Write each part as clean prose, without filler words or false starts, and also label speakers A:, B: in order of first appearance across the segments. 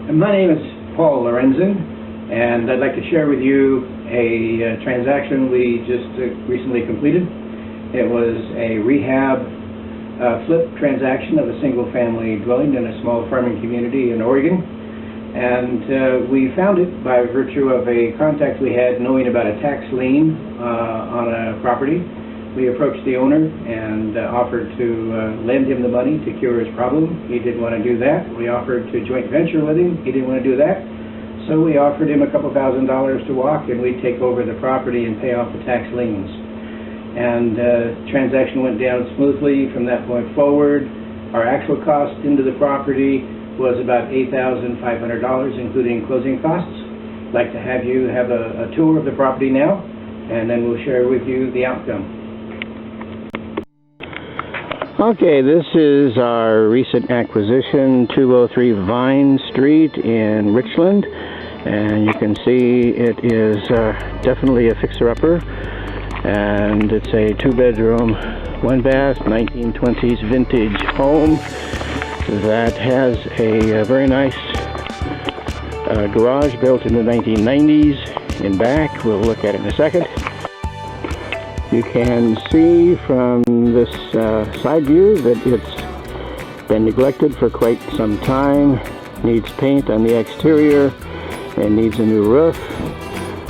A: My name is Paul Lorenzen, and I'd like to share with you a transaction we just recently completed. It was a rehab flip transaction of a single-family dwelling in a small farming community in Oregon. And we found it by virtue of a contact we had knowing about a tax lien on a property. We approached the owner and offered to lend him the money to cure his problem. He didn't want to do that. We offered to joint venture with him. He didn't want to do that. So we offered him a couple $1,000s to walk, and we'd take over the property and pay off the tax liens. And transaction went down smoothly from that point forward. Our actual cost into the property was about $8,500, including closing costs. I'd like to have you have a tour of the property now, and then we'll share with you the outcome.
B: Okay, this is our recent acquisition, 203 Vine Street in Richland, and you can see it is definitely a fixer-upper, and it's a 2-bedroom, 1-bath, 1920s vintage home that has a very nice garage built in the 1990s in back. We'll look at it in a second. You can see from this side view that it's been neglected for quite some time, needs paint on the exterior, and needs a new roof.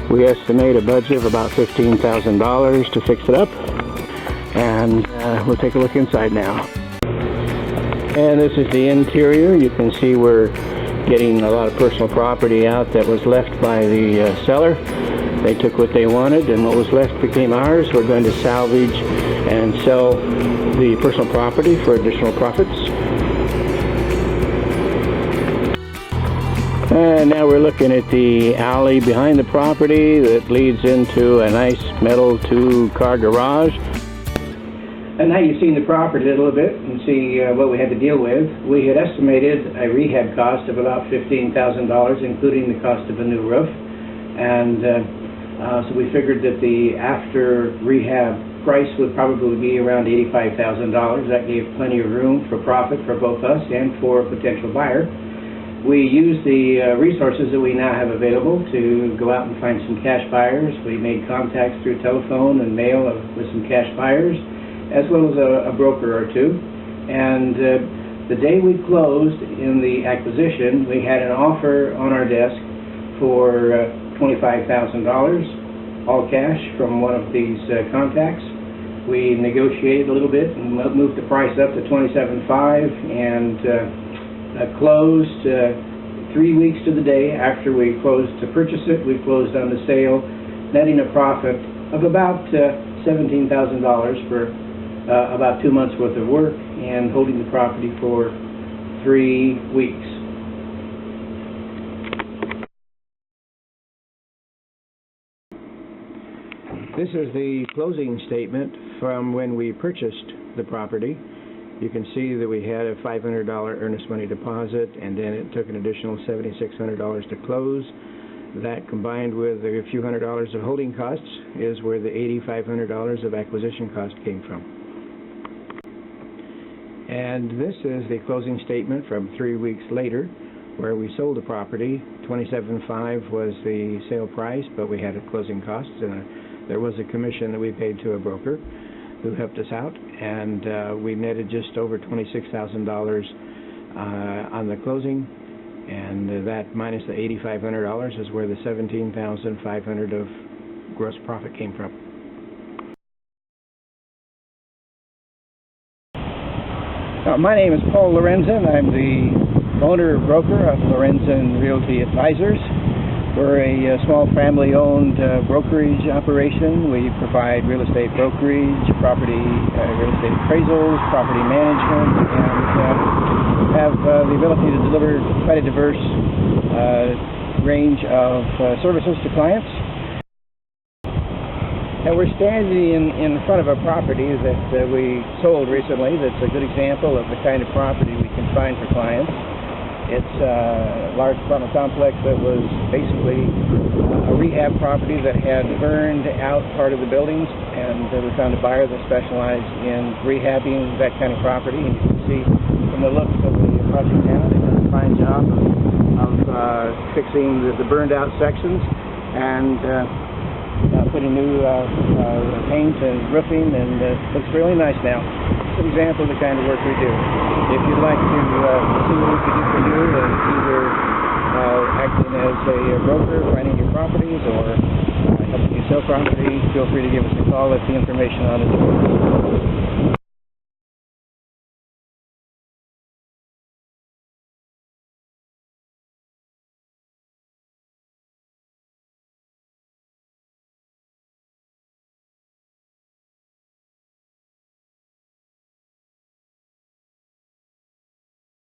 B: We estimate a budget of about $15,000 to fix it up, and we'll take a look inside now. And this is the interior. You can see we're getting a lot of personal property out that was left by the seller. They took what they wanted, and what was left became ours. We're going to salvage and sell the personal property for additional profits. And now we're looking at the alley behind the property that leads into a nice metal 2-car garage.
A: And now you've seen the property a little bit and see what we had to deal with. We had estimated a rehab cost of about $15,000, including the cost of a new roof. And so we figured that the after rehab price would probably be around $85,000. That gave plenty of room for profit for both us and for a potential buyer. We used the resources that we now have available to go out and find some cash buyers. We made contacts through telephone and mail with some cash buyers, as well as a broker or two. And the day we closed in the acquisition, we had an offer on our desk for $25,000, all cash, from one of these contacts. We negotiated a little bit and moved the price up to $27,500 and closed 3 weeks to the day after we closed to purchase it. We closed on the sale, netting a profit of about $17,000 for about 2 months worth of work and holding the property for 3 weeks. This is the closing statement from when we purchased the property. You can see that we had a $500 earnest money deposit, and then it took an additional $7,600 to close. That, combined with a few $100s of holding costs, is where the $8,500 of acquisition cost came from. And this is the closing statement from 3 weeks later, where we sold the property. $27,500 was the sale price, but we had a closing cost. There was a commission that we paid to a broker who helped us out, and we netted just over $26,000 on the closing, and that minus the $8,500 is where the $17,500 of gross profit came from. My name is Paul Lorenzen. I'm the owner-broker of Lorenzen Realty Advisors. We're a small family-owned brokerage operation. We provide real estate brokerage, property, real estate appraisals, property management, and have the ability to deliver quite a diverse range of services to clients. And we're standing in front of a property that we sold recently that's a good example of the kind of property we can find for clients. It's a large apartment complex that was basically a rehab property that had burned out part of the buildings, and we found a buyer that specialized in rehabbing that kind of property. And you can see from the looks of the project now, they've done fine job of fixing the burned out sections and putting new paint and roofing, and it looks really nice now. It's an example of the kind of work we do. If you'd like to see what we can do for you, either acting as a broker for any of your properties or helping you sell property, feel free to give us a call at the information on the door.